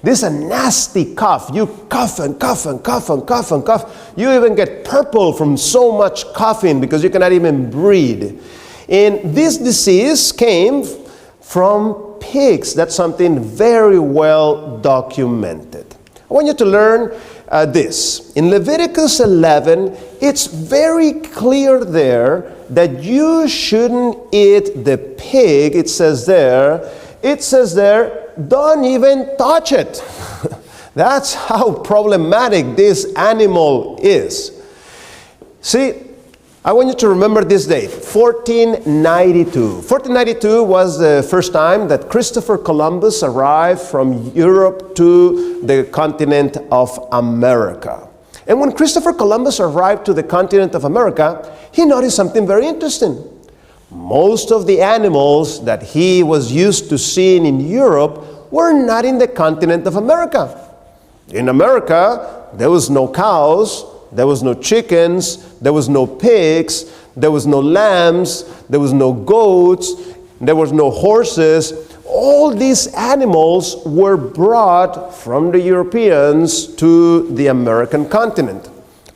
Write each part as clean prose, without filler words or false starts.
This is a nasty cough. You cough and cough and cough and cough and cough. You even get purple from so much coughing because you cannot even breathe. And this disease came from pigs. That's something very well documented. I want you to learn this. In Leviticus 11, it's very clear there that you shouldn't eat the pig. It says there, don't even touch it. That's how problematic this animal is. See, I want you to remember this date, 1492. 1492 was the first time that Christopher Columbus arrived from Europe to the continent of America. And when Christopher Columbus arrived to the continent of America, he noticed something very interesting. Most of the animals that he was used to seeing in Europe were not in the continent of America. In America, there was no cows, there was no chickens, there was no pigs, there was no lambs, there was no goats, there was no horses. All these animals were brought from the Europeans to the American continent.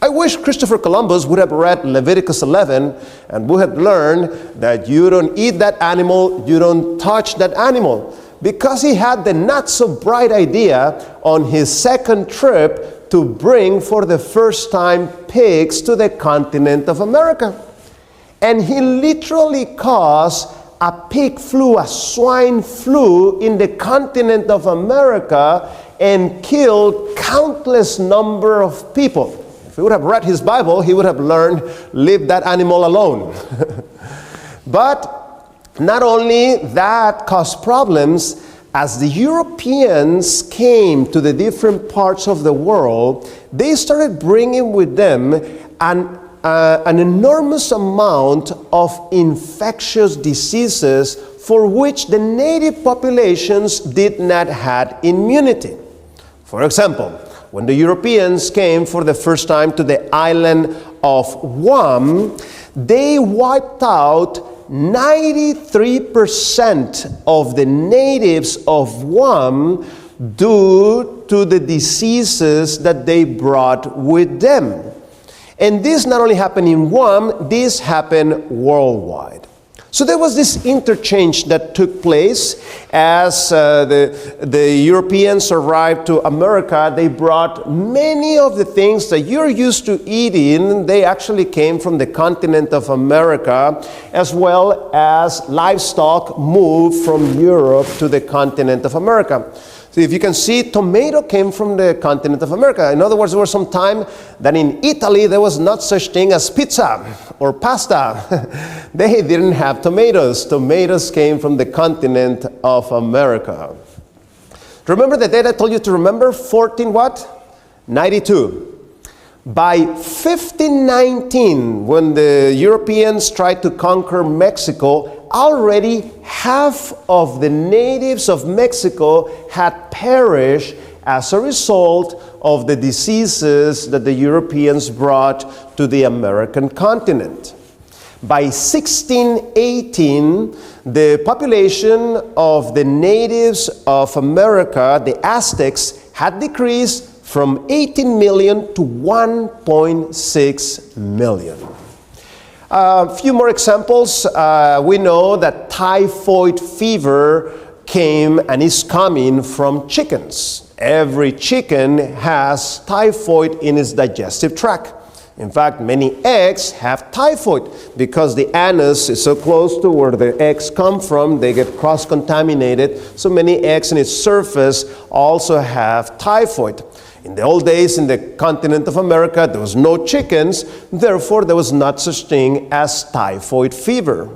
I wish Christopher Columbus would have read Leviticus 11 and would have learned that you don't eat that animal, you don't touch that animal. Because he had the not so bright idea on his second trip to bring for the first time pigs to the continent of America. And he literally caused a pig flu, a swine flu in the continent of America and killed countless number of people. If he would have read his Bible, he would have learned, leave that animal alone. But not only that caused problems, as the Europeans came to the different parts of the world, they started bringing with them an enormous amount of infectious diseases for which the native populations did not have immunity. For example, when the Europeans came for the first time to the island of Guam, they wiped out 93% of the natives of Guam due to the diseases that they brought with them. And this not only happened in Guam, this happened worldwide. So there was this interchange that took place as the Europeans arrived to America. They brought many of the things that you're used to eating. They actually came from the continent of America, as well as livestock moved from Europe to the continent of America. So if you can see, tomato came from the continent of America. In other words, there was some time that in Italy there was not such thing as pizza or pasta. They didn't have tomatoes. Tomatoes came from the continent of America. Remember the date I told you to remember? 92. By 1519, when the Europeans tried to conquer Mexico, already half of the natives of Mexico had perished as a result of the diseases that the Europeans brought to the American continent. By 1618, the population of the natives of America, the Aztecs, had decreased from 18 million to 1.6 million. A few more examples. We know that typhoid fever came and is coming from chickens. Every chicken has typhoid in its digestive tract. In fact, many eggs have typhoid because the anus is so close to where the eggs come from, they get cross-contaminated. So many eggs in its surface also have typhoid. In the old days, in the continent of America, there was no chickens, therefore there was not such thing as typhoid fever.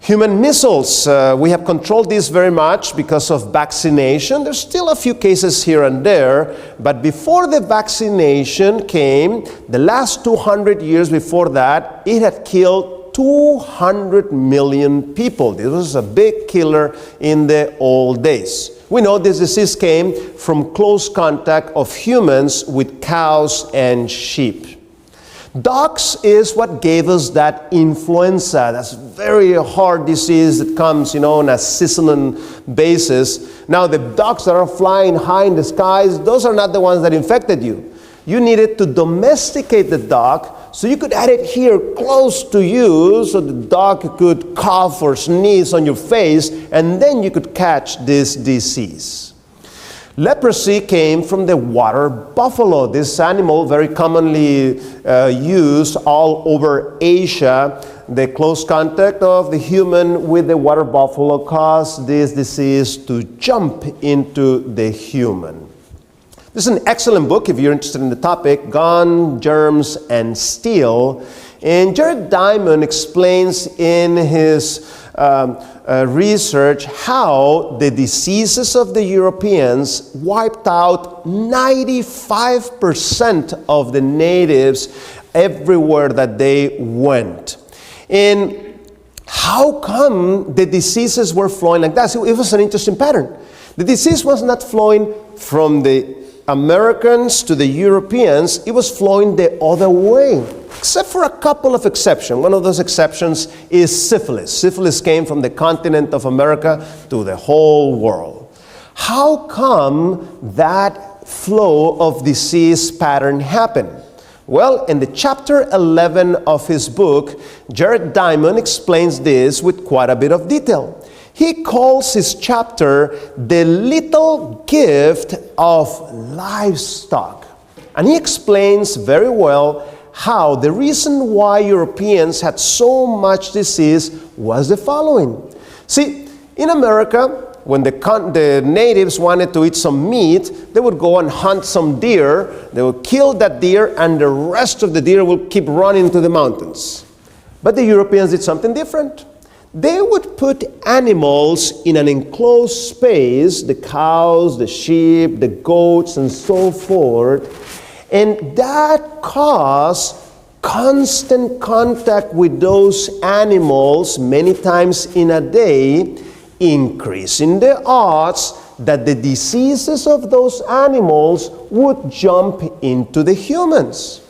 Human measles, we have controlled this very much because of vaccination. There's still a few cases here and there, but before the vaccination came, the last 200 years before that, it had killed 200 million people. This was a big killer in the old days. We know this disease came from close contact of humans with cows and sheep. Dogs is what gave us that influenza. That's a very hard disease that comes, on a seasonal basis. Now, the dogs that are flying high in the skies, those are not the ones that infected you. You needed to domesticate the dog so you could add it here close to you so the dog could cough or sneeze on your face, and then you could catch this disease. Leprosy came from the water buffalo. This animal, very commonly used all over Asia. The close contact of the human with the water buffalo caused this disease to jump into the human. This is an excellent book if you're interested in the topic, Gun, Germs, and Steel. And Jared Diamond explains in his research how the diseases of the Europeans wiped out 95% of the natives everywhere that they went. And how come the diseases were flowing like that? So it was an interesting pattern. The disease was not flowing from the Americans to the Europeans, it was flowing the other way, except for a couple of exceptions. One of those exceptions is syphilis. Syphilis came from the continent of America to the whole world. How come that flow of disease pattern happened? Well, in the chapter 11 of his book, Jared Diamond explains this with quite a bit of detail. He calls his chapter The Little Gift of Livestock. And he explains very well how the reason why Europeans had so much disease was the following. See, in America, when the natives wanted to eat some meat, they would go and hunt some deer, they would kill that deer, and the rest of the deer would keep running to the mountains. But the Europeans did something different. They would put animals in an enclosed space, the cows, the sheep, the goats, and so forth, and that caused constant contact with those animals many times in a day, increasing the odds that the diseases of those animals would jump into the humans.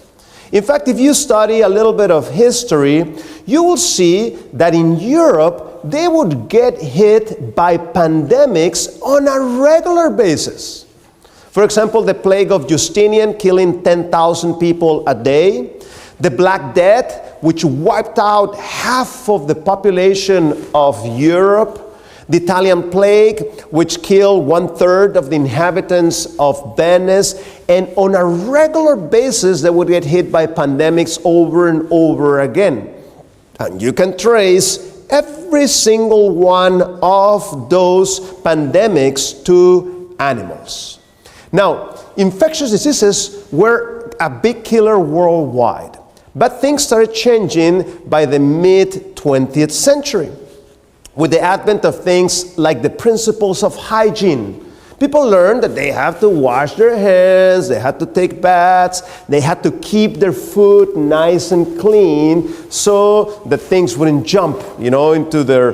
In fact, if you study a little bit of history, you will see that in Europe, they would get hit by pandemics on a regular basis. For example, the plague of Justinian killing 10,000 people a day, the Black Death, which wiped out half of the population of Europe, the Italian plague, which killed 1/3 of the inhabitants of Venice, and on a regular basis, they would get hit by pandemics over and over again. And you can trace every single one of those pandemics to animals. Now, infectious diseases were a big killer worldwide, but things started changing by the mid-20th century. With the advent of things like the principles of hygiene, people learned that they have to wash their hands, they had to take baths, they had to keep their food nice and clean so that things wouldn't jump, into their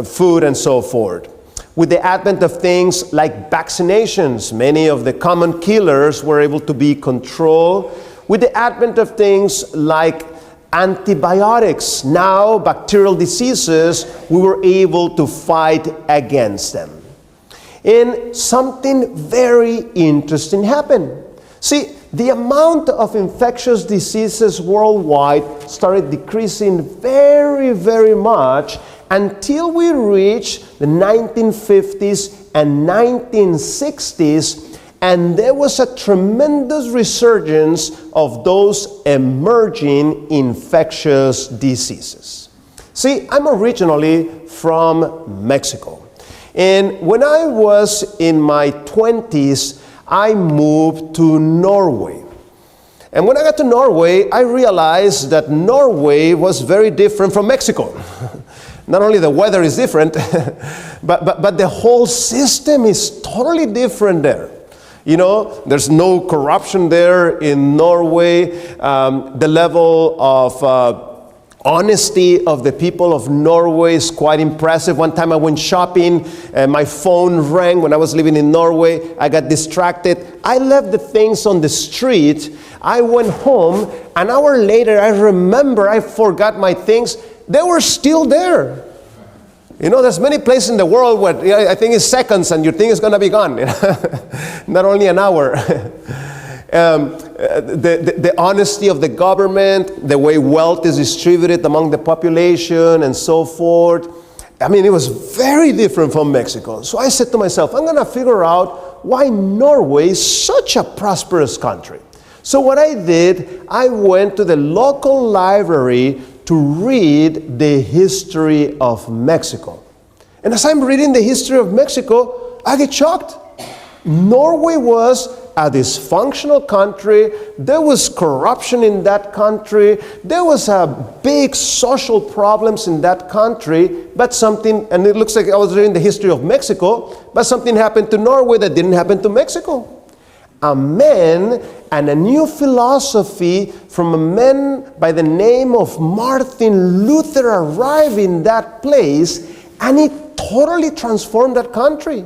food and so forth. With the advent of things like vaccinations, many of the common killers were able to be controlled. With the advent of things like antibiotics, now bacterial diseases, we were able to fight against them. And something very interesting happened. See, the amount of infectious diseases worldwide started decreasing very, very much until we reached the 1950s and 1960s, and there was a tremendous resurgence of those emerging infectious diseases. See, I'm originally from Mexico. And when I was in my 20s, I moved to Norway. And when I got to Norway, I realized that Norway was very different from Mexico. Not only the weather is different, but the whole system is totally different there. There's no corruption there in Norway. The level of honesty of the people of Norway is quite impressive. One time I went shopping, my phone rang when I was living in Norway. I got distracted. I left the things on the street. I went home. An hour later, I remember I forgot my things. They were still there. You know, there's many places in the world where I think it's seconds and your thing is going to be gone. Not only an hour. The honesty of the government, the way wealth is distributed among the population and so forth. I mean, it was very different from Mexico. So I said to myself, I'm going to figure out why Norway is such a prosperous country. So what I did, I went to the local library to read the history of Mexico. And as I'm reading the history of Mexico, I get shocked. Norway was a dysfunctional country. There was corruption in that country. There was a big social problems in that country. But something, and it looks like I was reading the history of Mexico, but something happened to Norway that didn't happen to Mexico. A man and a new philosophy from a man by the name of Martin Luther arrived in that place, and it totally transformed that country.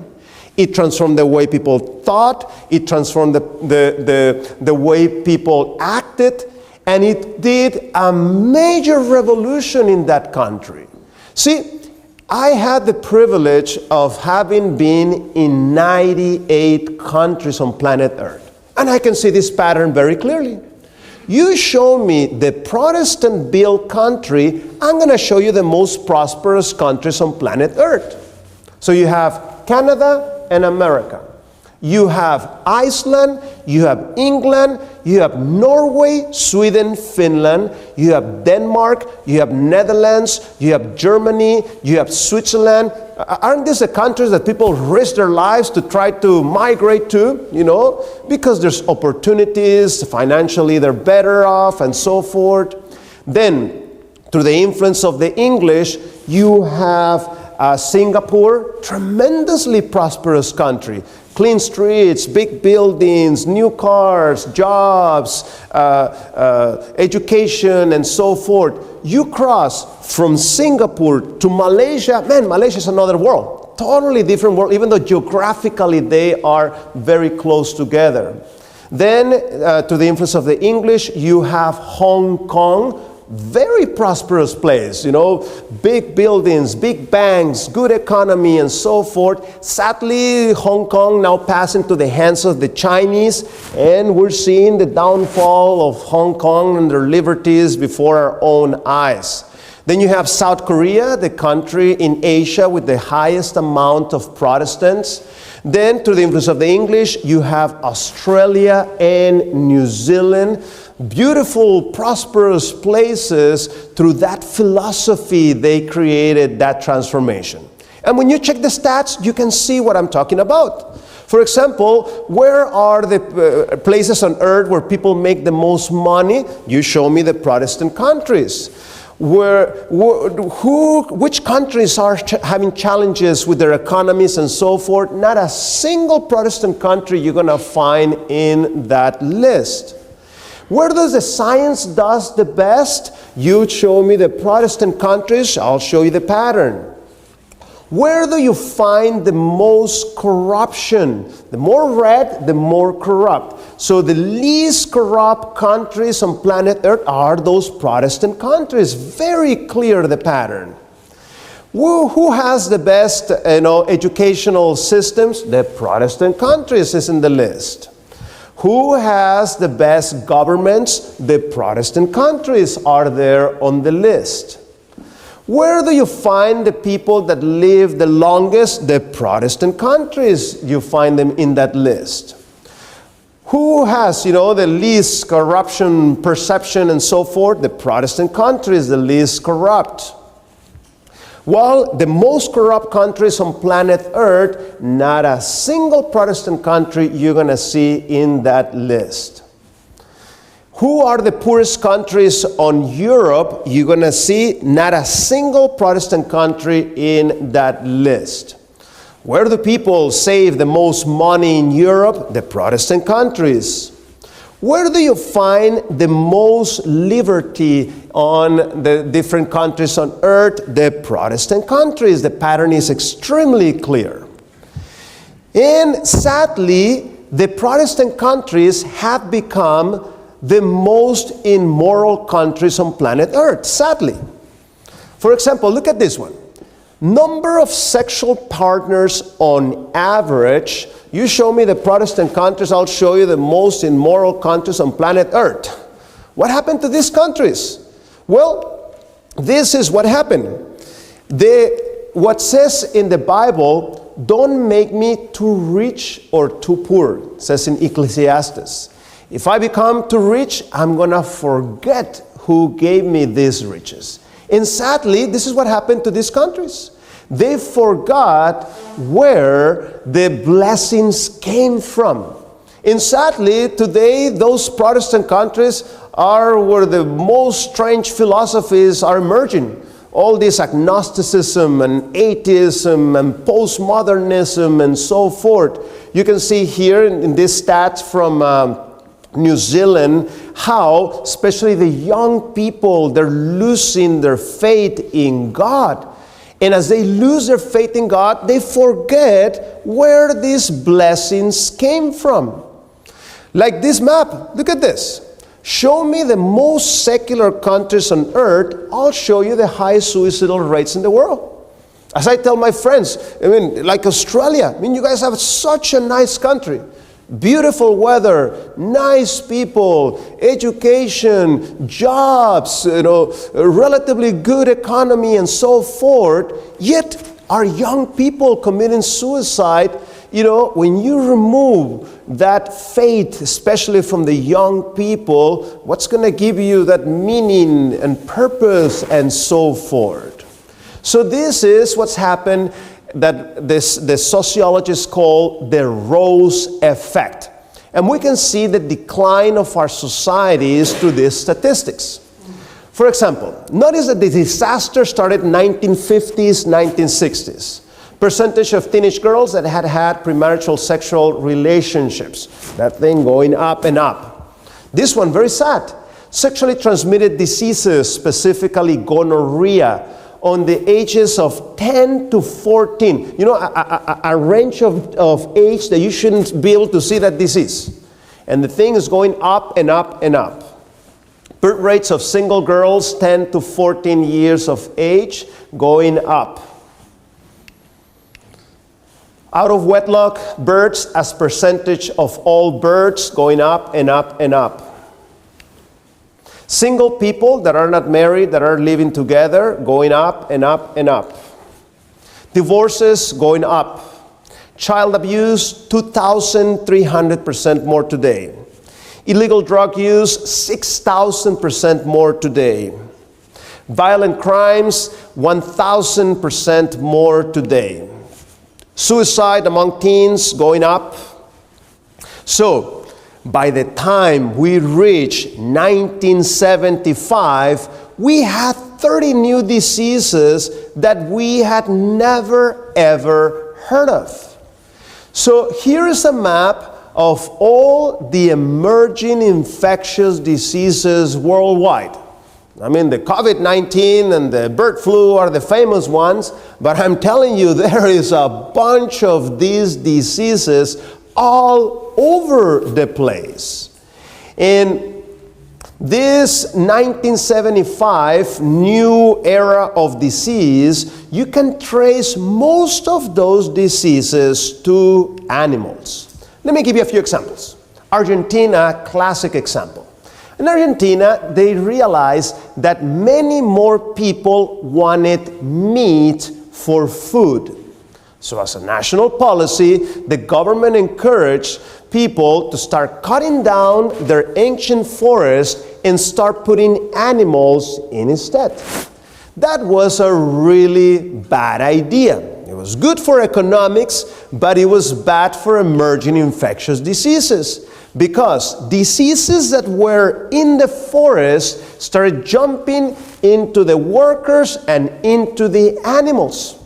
It transformed the way people thought, it transformed the way people acted, and it did a major revolution in that country. See, I had the privilege of having been in 98 countries on planet Earth. And I can see this pattern very clearly. You show me the Protestant-built country, I'm going to show you the most prosperous countries on planet Earth. So you have Canada and America. You have Iceland, you have England, you have Norway, Sweden, Finland, you have Denmark, you have Netherlands, you have Germany, you have Switzerland. Aren't these the countries that people risk their lives to try to migrate to, you know, because there's opportunities, financially they're better off and so forth. Then, through the influence of the English, you have Singapore, tremendously prosperous country. Clean streets, big buildings, new cars, jobs, education, and so forth. You cross from Singapore to Malaysia. Man, Malaysia is another world. Totally different world, even though geographically they are very close together. Then, to the influence of the English, you have Hong Kong. Very prosperous place, you know, big buildings, big banks, good economy, and so forth. Sadly, Hong Kong now passing to the hands of the Chinese, and we're seeing the downfall of Hong Kong and their liberties before our own eyes. Then you have South Korea, the country in Asia with the highest amount of Protestants. Then, through the influence of the English, you have Australia and New Zealand. Beautiful, prosperous places. Through that philosophy, they created that transformation. And when you check the stats, you can see what I'm talking about. For example, where are the places on earth where people make the most money? You show me the Protestant countries. Which countries are having challenges with their economies and so forth? Not a single Protestant country you're going to find in that list. Where does the science does the best? You show me the Protestant countries, I'll show you the pattern. Where do you find the most corruption? The more red, the more corrupt. So the least corrupt countries on planet Earth are those Protestant countries. Very clear the pattern. Who has the best, educational systems? The Protestant countries is in the list. Who has the best governments? The Protestant countries are there on the list. Where do you find the people that live the longest? The Protestant countries, you find them in that list. Who has, the least corruption, perception, and so forth? The Protestant countries, the least corrupt. Well, the most corrupt countries on planet Earth, not a single Protestant country you're going to see in that list. Who are the poorest countries on Europe? You're going to see not a single Protestant country in that list. Where do people save the most money in Europe? The Protestant countries. Where do you find the most liberty on the different countries on earth? The Protestant countries. The pattern is extremely clear. And sadly, the Protestant countries have become the most immoral countries on planet Earth, sadly. For example, look at this one. Number of sexual partners on average. You show me the Protestant countries, I'll show you the most immoral countries on planet Earth. What happened to these countries? Well, this is what happened. What says in the Bible, don't make me too rich or too poor, it says in Ecclesiastes. If I become too rich, I'm going to forget who gave me these riches. And sadly, this is what happened to these countries. They forgot where the blessings came from. And sadly, today, those Protestant countries are where the most strange philosophies are emerging. All this agnosticism and atheism and postmodernism and so forth. You can see here in this stats from New Zealand, how especially the young people, they're losing their faith in God. And as they lose their faith in God, they forget where these blessings came from. Like this map, look at this. Show me the most secular countries on earth, I'll show you the highest suicidal rates in the world. As I tell my friends, like Australia, you guys have such a nice country. Beautiful weather, nice people, education, jobs, a relatively good economy and so forth. Yet our young people committing suicide, when you remove that faith, especially from the young people, what's going to give you that meaning and purpose and so forth? So this is what's happened that the sociologists call the rose effect. And we can see the decline of our societies through these statistics. For example, notice that the disaster started in 1950s, 1960s. Percentage of teenage girls that had premarital sexual relationships. That thing going up and up. This one, very sad. Sexually transmitted diseases, specifically gonorrhea, on the ages of 10 to 14. A range of age that you shouldn't be able to see that disease. And the thing is going up and up and up. Birth rates of single girls, 10 to 14 years of age, going up. Out of wedlock births as percentage of all births, going up and up and up. Single people that are not married, that are living together, going up and up and up. Divorces going up. Child abuse, 2,300% more today. Illegal drug use, 6,000% more today. Violent crimes, 1,000% more today. Suicide among teens going up. So, by the time we reach 1975, we had 30 new diseases that we had never ever heard of. So here is a map of all the emerging infectious diseases worldwide. The COVID-19 and the bird flu are the famous ones, but I'm telling you, there is a bunch of these diseases all over the place. In this 1975 new era of disease, you can trace most of those diseases to animals. Let me give you a few examples. Argentina, classic example. In Argentina, they realized that many more people wanted meat for food. So as a national policy, the government encouraged people to start cutting down their ancient forests and start putting animals in instead. That was a really bad idea. It was good for economics, but it was bad for emerging infectious diseases. Because diseases that were in the forest started jumping into the workers and into the animals.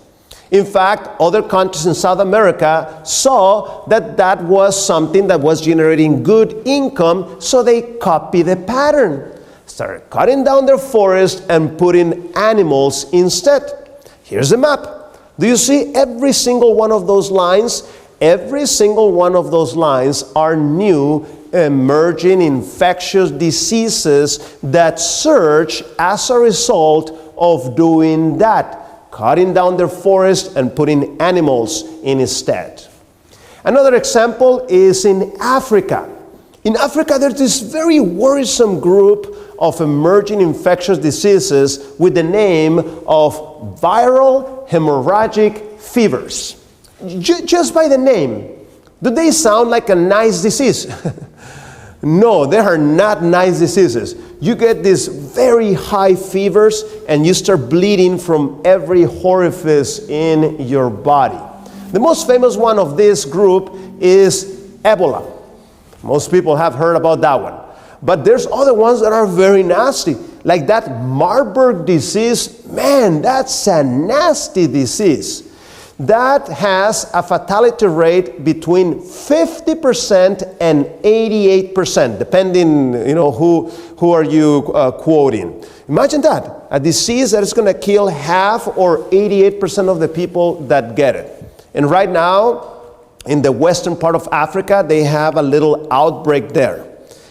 In fact, other countries in South America saw that that was something that was generating good income, so they copied the pattern. Started cutting down their forest and putting animals instead. Here's a map. Do you see every single one of those lines? Every single one of those lines are new emerging infectious diseases that surge as a result of doing that. Cutting down their forest and putting animals in instead. Another example is in Africa. In Africa, there's this very worrisome group of emerging infectious diseases with the name of viral hemorrhagic fevers. Just by the name, do they sound like a nice disease? No, they are not nice diseases. You get these very high fevers and you start bleeding from every orifice in your body. The most famous one of this group is Ebola. Most people have heard about that one. But there's other ones that are very nasty. Like that Marburg disease, man, that's a nasty disease. That has a fatality rate between 50% and 88%, depending, who are you quoting. Imagine that, a disease that is going to kill half or 88% of the people that get it. And right now, in the western part of Africa, they have a little outbreak there.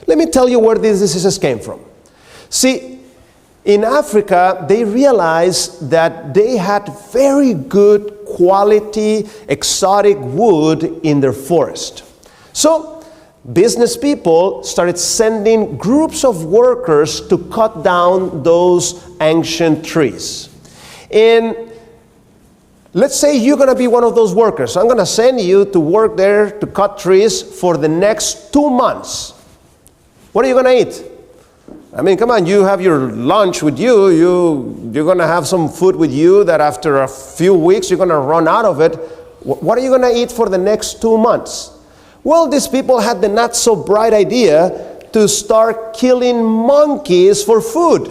Let me tell you where these diseases came from. See, in Africa, they realized that they had very good quality exotic wood in their forest. So business people started sending groups of workers to cut down those ancient trees. And let's say you're going to be one of those workers. I'm going to send you to work there to cut trees for the next 2 months. What are you going to eat? I mean, come on, you have your lunch with you. You're going to have some food with you that after a few weeks you're going to run out of it. What are you going to eat for the next 2 months? Well, these people had the not so bright idea to start killing monkeys for food.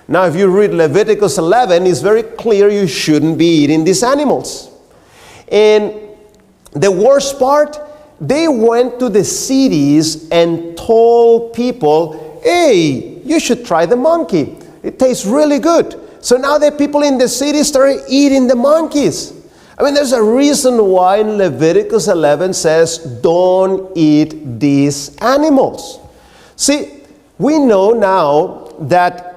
Now, if you read Leviticus 11, it's very clear you shouldn't be eating these animals. And the worst part, they went to the cities and told people, hey, you should try the monkey. It tastes really good. So now the people in the city started eating the monkeys. I mean, there's a reason why in Leviticus 11 says, don't eat these animals. See, we know now that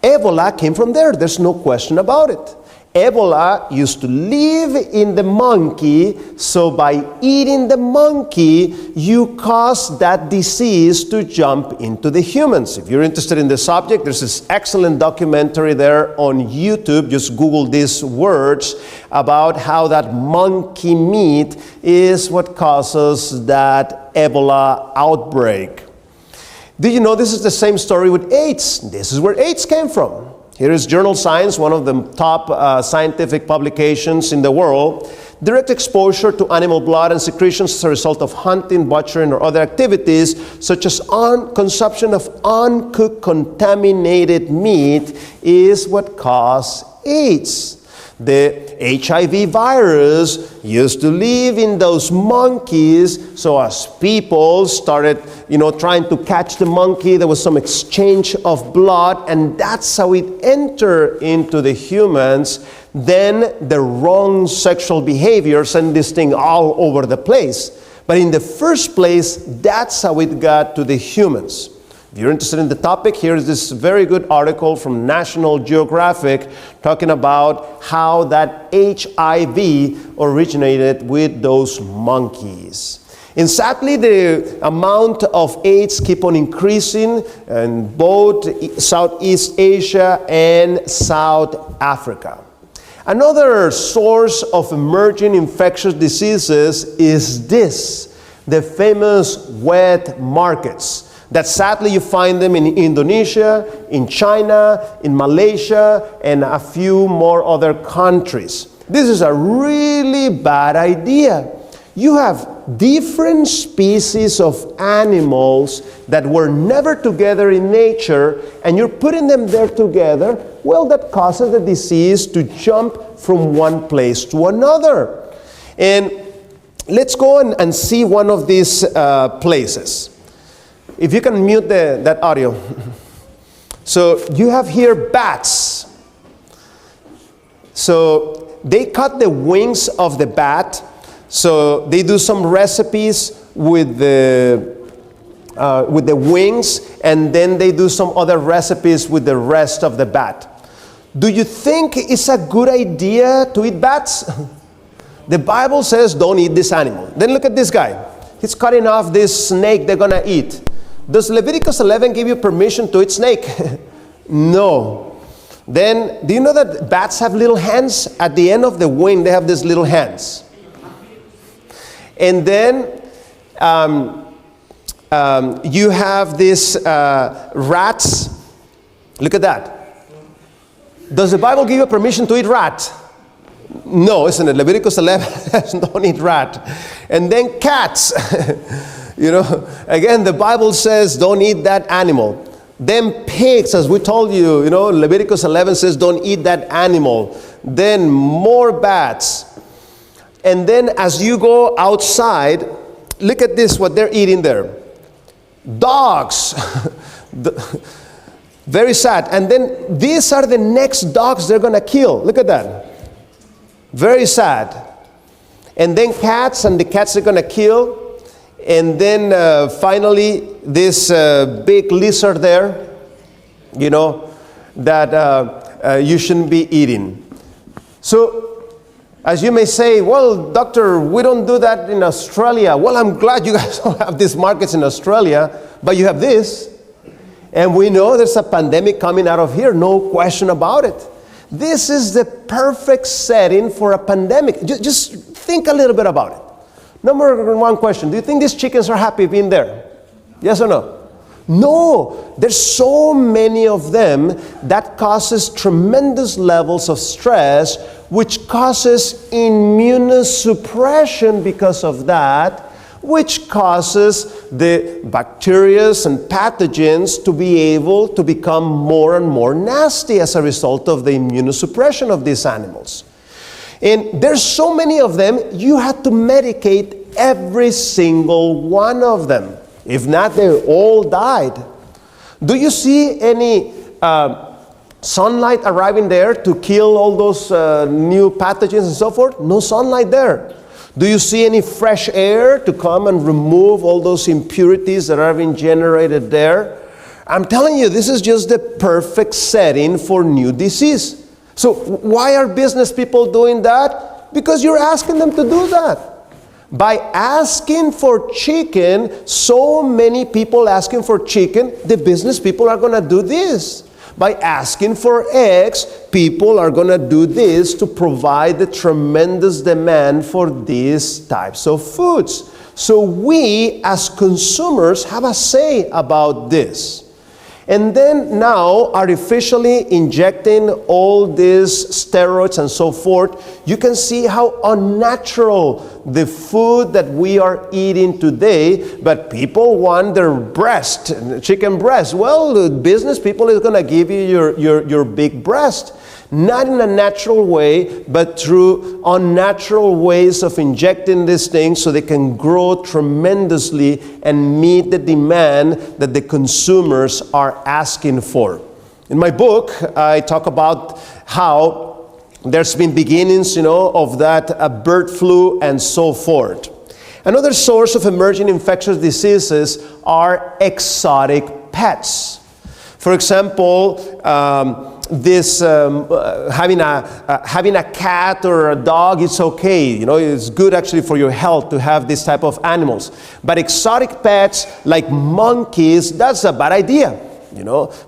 Ebola came from there. There's no question about it. Ebola used to live in the monkey, so by eating the monkey, you cause that disease to jump into the humans. If you're interested in the subject, there's this excellent documentary there on YouTube. Just Google these words about how that monkey meat is what causes that Ebola outbreak. Do you know this is the same story with AIDS? This is where AIDS came from. Here is Journal Science, one of the top scientific publications in the world. Direct exposure to animal blood and secretions as a result of hunting, butchering, or other activities, such as consumption of uncooked contaminated meat, is what caused AIDS. The HIV virus used to live in those monkeys, so as people started, trying to catch the monkey, there was some exchange of blood, and that's how it entered into the humans. Then the wrong sexual behavior sent this thing all over the place. But in the first place, that's how it got to the humans. If you're interested in the topic, here's this very good article from National Geographic talking about how that HIV originated with those monkeys. And sadly, the amount of AIDS keep on increasing in both Southeast Asia and South Africa. Another source of emerging infectious diseases is the famous wet markets. That sadly you find them in Indonesia, in China, in Malaysia, and a few more other countries. This is a really bad idea. You have different species of animals that were never together in nature, and you're putting them there together. Well, that causes the disease to jump from one place to another. And let's go and see one of these places. If you can mute that audio. So you have here bats. So they cut the wings of the bat. So they do some recipes with the wings, and then they do some other recipes with the rest of the bat. Do you think it's a good idea to eat bats? The Bible says don't eat this animal. Then look at this guy. He's cutting off this snake they're going to eat. Does Leviticus 11 give you permission to eat snake? No. Then, do you know that bats have little hands? At the end of the wing, they have these little hands. And then you have these rats. Look at that. Does the Bible give you permission to eat rat? No, isn't it? Leviticus 11 don't eat rat. And then cats. Again, the Bible says don't eat that animal. Then pigs, as we told you, Leviticus 11 says don't eat that animal. Then more bats. And then as you go outside, look at this, what they're eating there. Dogs. Very sad. And then these are the next dogs they're going to kill. Look at that. Very sad. And then cats, and the cats are going to kill. And then finally, this big lizard there, that you shouldn't be eating. So, as you may say, well, doctor, we don't do that in Australia. Well, I'm glad you guys don't have these markets in Australia, but you have this. And we know there's a pandemic coming out of here, no question about it. This is the perfect setting for a pandemic. Just think a little bit about it. Number one question, do you think these chickens are happy being there? Yes or no? No, there's so many of them that causes tremendous levels of stress, which causes immunosuppression because of that, which causes the bacteria and pathogens to be able to become more and more nasty as a result of the immunosuppression of these animals. And there's so many of them, you have to medicate every single one of them. If not, they all died. Do you see any sunlight arriving there to kill all those new pathogens and so forth? No sunlight there. Do you see any fresh air to come and remove all those impurities that are being generated there? I'm telling you, this is just the perfect setting for new disease. So why are business people doing that? Because you're asking them to do that. By asking for chicken, so many people asking for chicken, the business people are going to do this. By asking for eggs, people are going to do this to provide the tremendous demand for these types of foods. So we, as consumers, have a say about this. And then now, artificially injecting all these steroids and so forth, you can see how unnatural the food that we are eating today, but people want their breast, chicken breast. Well, the business people is going to give you your big breast. Not in a natural way, but through unnatural ways of injecting these things so they can grow tremendously and meet the demand that the consumers are asking for. In my book, I talk about how there's been beginnings, of that bird flu and so forth. Another source of emerging infectious diseases are exotic pets. For example, having a cat or a dog, it's okay. It's good actually for your health to have this type of animals. But exotic pets like monkeys, that's a bad idea.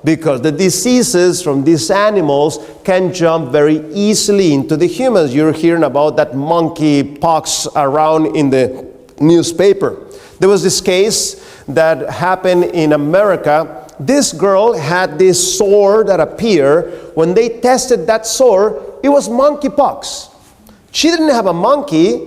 Because the diseases from these animals can jump very easily into the humans. You're hearing about that monkey pox around in the newspaper. There was this case that happened in America. This girl had this sore that appeared. When they tested that sore, it was monkeypox. She didn't have a monkey,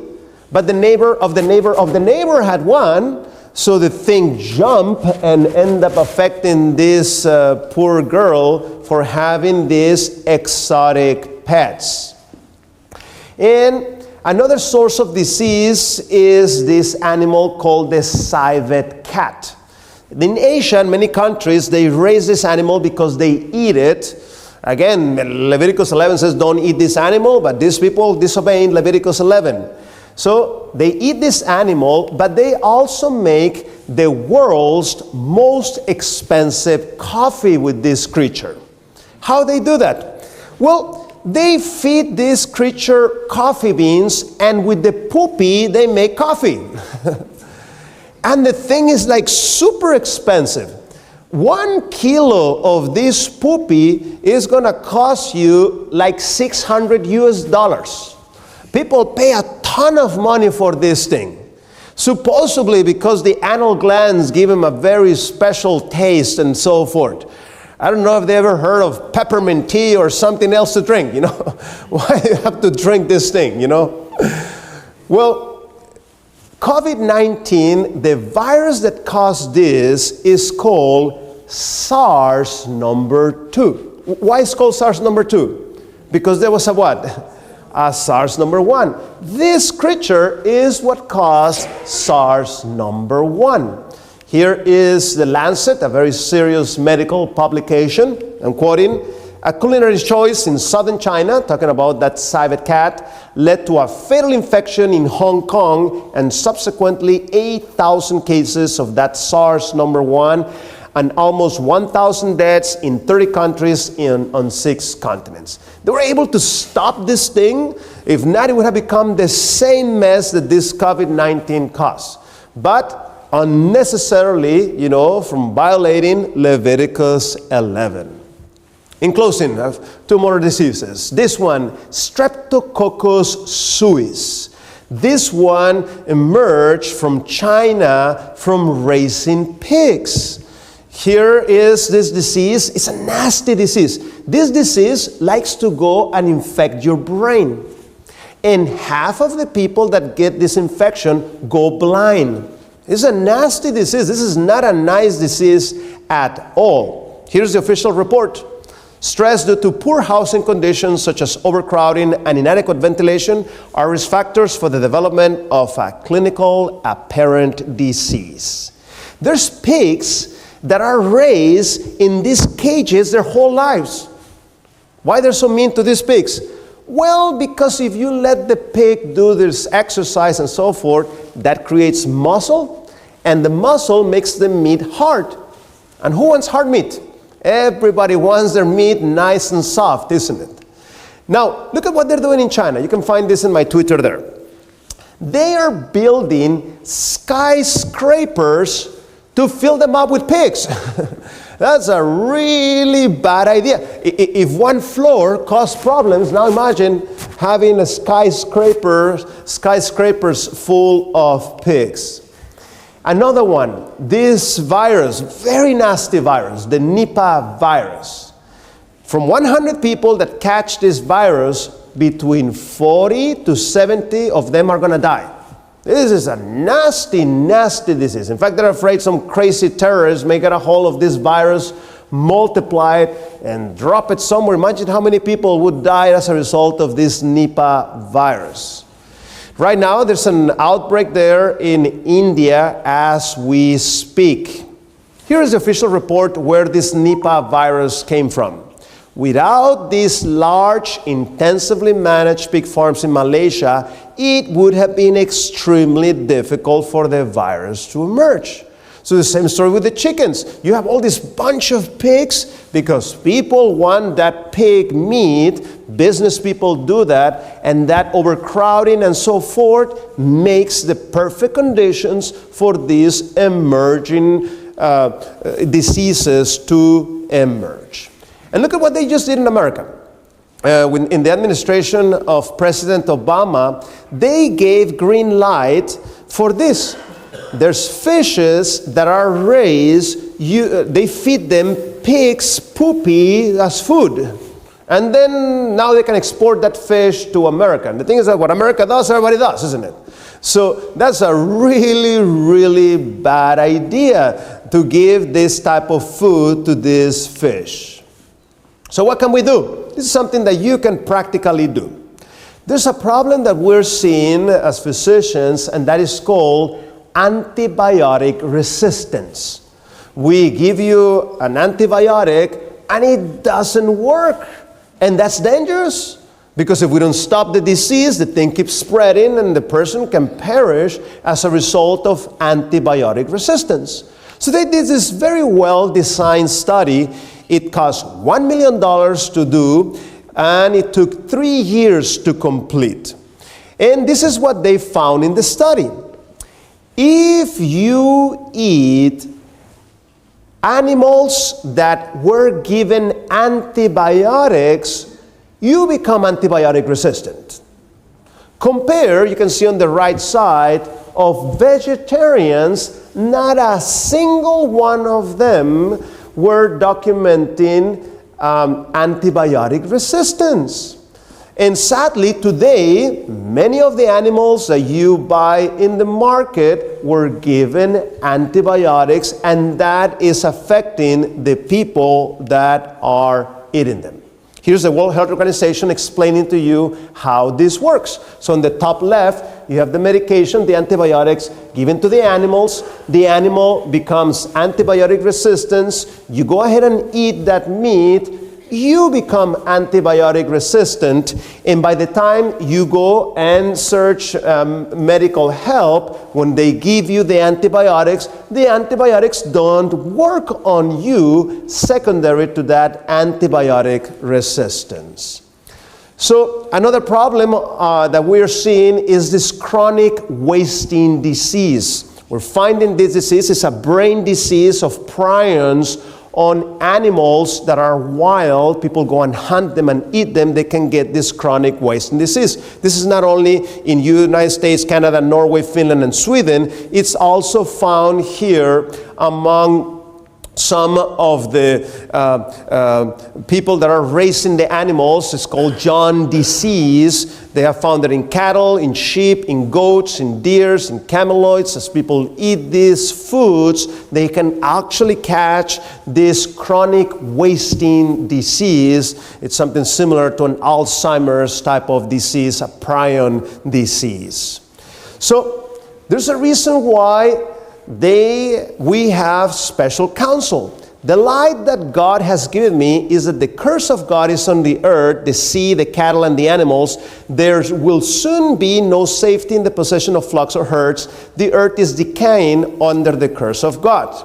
But the neighbor of the neighbor of the neighbor had one, so the thing jumped and ended up affecting this poor girl for having these exotic pets. And another source of disease is this animal called the civet cat. In Asia, in many countries, they raise this animal because they eat it. Again, Leviticus 11 says don't eat this animal, but these people disobeying Leviticus 11. So they eat this animal, but they also make the world's most expensive coffee with this creature. How they do that? Well, they feed this creature coffee beans, and with the poopy, they make coffee. And the thing is like super expensive. 1 kilo of this poopy is gonna cost you like $600. People pay a ton of money for this thing. Supposedly because the anal glands give them a very special taste and so forth. I don't know if they ever heard of peppermint tea or something else to drink, you know. Why do you have to drink this thing, you know? Well, COVID-19, the virus that caused this is called SARS number 2. Why is it called SARS number 2? Because there was a what? A SARS number 1. This creature is what caused SARS number 1. Here is the Lancet, a very serious medical publication. I'm quoting, a culinary choice in southern China, talking about that civet cat, led to a fatal infection in Hong Kong and subsequently 8,000 cases of that SARS number 1 and almost 1,000 deaths in 30 countries on 6 continents. They were able to stop this thing. If not, it would have become the same mess that this COVID-19 caused. But unnecessarily, you know, from violating Leviticus 11. In closing, I have 2 more diseases. This one, Streptococcus suis. This one emerged from China from raising pigs. Here is this disease. It's a nasty disease. This disease likes to go and infect your brain. And half of the people that get this infection go blind. It's a nasty disease. This is not a nice disease at all. Here's the official report. Stress due to poor housing conditions such as overcrowding and inadequate ventilation are risk factors for the development of a clinical apparent disease. There's pigs that are raised in these cages their whole lives. Why they're so mean to these pigs? Well, because if you let the pig do this exercise and so forth, that creates muscle, and the muscle makes the meat hard. And who wants hard meat? Everybody wants their meat nice and soft, isn't it? Now, look at what they're doing in China. You can find this in my Twitter there. They are building skyscrapers to fill them up with pigs. That's a really bad idea. If one floor caused problems, now imagine having a skyscrapers full of pigs. Another one, this virus, very nasty virus, the Nipah virus. From 100 people that catch this virus, between 40 to 70 of them are going to die. This is a nasty, nasty disease. In fact, they're afraid some crazy terrorists may get a hold of this virus, multiply it, and drop it somewhere. Imagine how many people would die as a result of this Nipah virus. Right now, there's an outbreak there in India as we speak. Here is the official report where this Nipah virus came from. Without these large, intensively managed pig farms in Malaysia, it would have been extremely difficult for the virus to emerge. So the same story with the chickens. You have all this bunch of pigs because people want that pig meat. Business people do that, and that overcrowding and so forth makes the perfect conditions for these emerging diseases to emerge. And look at what they just did in America. In the administration of President Obama, they gave green light for this. There's fishes that are raised, they feed them pigs' poopy as food. And then now they can export that fish to America. And the thing is that what America does, everybody does, isn't it? So that's a really, really bad idea to give this type of food to this fish. So what can we do? This is something that you can practically do. There's a problem that we're seeing as physicians, and that is called antibiotic resistance. We give you an antibiotic and it doesn't work. And that's dangerous, because if we don't stop the disease, the thing keeps spreading and the person can perish as a result of antibiotic resistance. So they did this very well designed study. It cost $1 million to do, and it took 3 years to complete. And this is what they found in the study. If you eat animals that were given antibiotics, you become antibiotic resistant. Compare, you can see on the right side, of vegetarians, not a single one of them were documenting antibiotic resistance. And sadly, today, many of the animals that you buy in the market were given antibiotics, and that is affecting the people that are eating them. Here's the World Health Organization explaining to you how this works. So on the top left, you have the medication, the antibiotics given to the animals. The animal becomes antibiotic resistant. You go ahead and eat that meat, you become antibiotic resistant, and by the time you go and search medical help, when they give you the antibiotics don't work on you, secondary to that antibiotic resistance. So another problem that we're seeing is this chronic wasting disease. We're finding this disease is a brain disease of prions on animals that are wild. People go and hunt them and eat them. They can get this chronic wasting disease. This is not only in United States, Canada, Norway, Finland, and Sweden. It's also found here among some of the people that are raising the animals. It's called John disease. They have found it in cattle, in sheep, in goats, in deers, in cameloids. As people eat these foods, they can actually catch this chronic wasting disease. It's something similar to an Alzheimer's type of disease, a prion disease. So there's a reason why we have special counsel. The light that God has given me is that the curse of God is on the earth, the sea, the cattle, and the animals. There will soon be no safety in the possession of flocks or herds. The earth is decaying under the curse of God.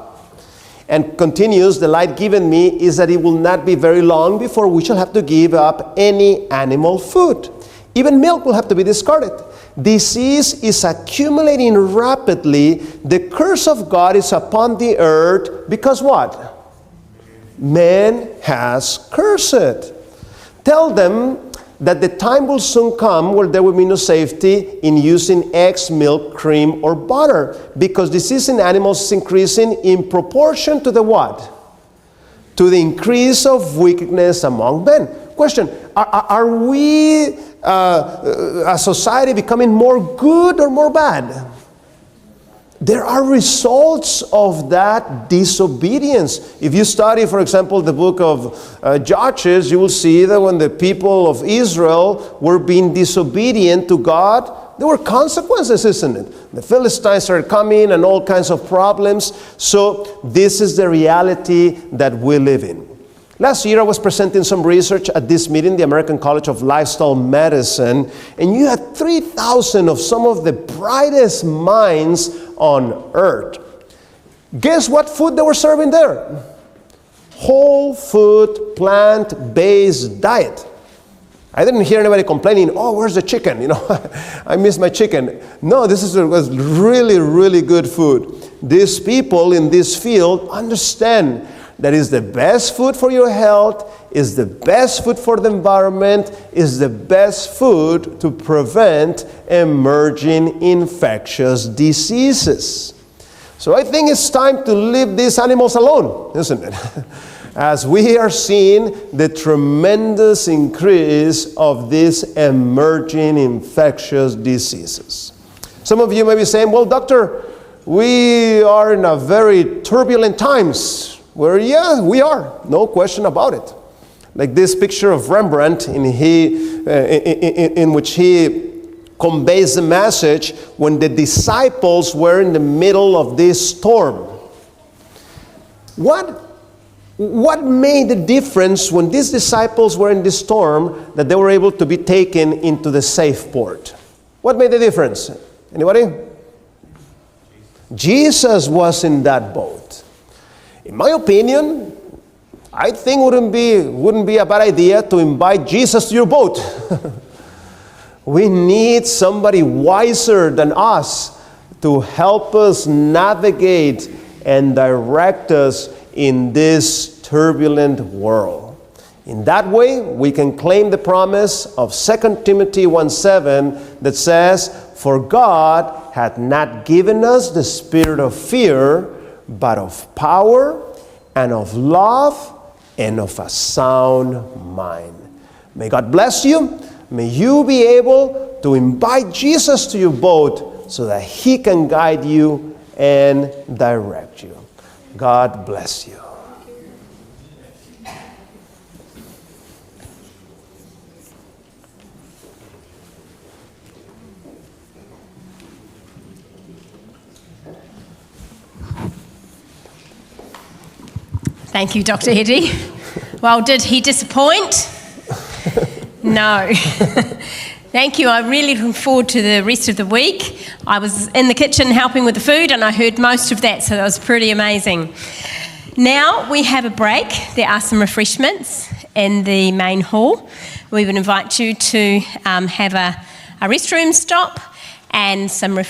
And continues, the light given me is that it will not be very long before we shall have to give up any animal food. Even milk will have to be discarded. Disease is accumulating rapidly. The curse of God is upon the earth because what? Man has cursed it. Tell them that the time will soon come where there will be no safety in using eggs, milk, cream, or butter, because disease in animals is increasing in proportion to the what? To the increase of wickedness among men. Question, are we a society becoming more good or more bad? There are results of that disobedience. If you study, for example, the book of Judges, you will see that when the people of Israel were being disobedient to God, there were consequences, isn't it? The Philistines started coming and all kinds of problems. So this is the reality that we live in. Last year I was presenting some research at this meeting, the American College of Lifestyle Medicine, and you had 3,000 of some of the brightest minds on earth. Guess what food they were serving there? Whole food, plant-based diet. I didn't hear anybody complaining, oh, where's the chicken? You know, I miss my chicken. No, was really, really good food. These people in this field understand that is the best food for your health, is the best food for the environment, is the best food to prevent emerging infectious diseases. So I think it's time to leave these animals alone, isn't it? As we are seeing the tremendous increase of these emerging infectious diseases. Some of you may be saying, well, doctor, we are in a very turbulent times. Where, yeah, we are. No question about it. Like this picture of Rembrandt in which he conveys the message when the disciples were in the middle of this storm. What made the difference when these disciples were in this storm that they were able to be taken into the safe port? What made the difference? Anybody? Jesus was in that boat. In my opinion, I think wouldn't be a bad idea to invite Jesus to your boat. We need somebody wiser than us to help us navigate and direct us in this turbulent world. In that way, we can claim the promise of 2 Timothy 1:7 that says, "For God hath not given us the spirit of fear, but of power and of love and of a sound mind." May God bless you. May you be able to invite Jesus to your boat so that He can guide you and direct you. God bless you. Thank you, Dr. Eddie. Well, did he disappoint? No. Thank you. I'm really looking forward to the rest of the week. I was in the kitchen helping with the food and I heard most of that, so that was pretty amazing. Now we have a break. There are some refreshments in the main hall. We would invite you to have a restroom stop and some refreshments.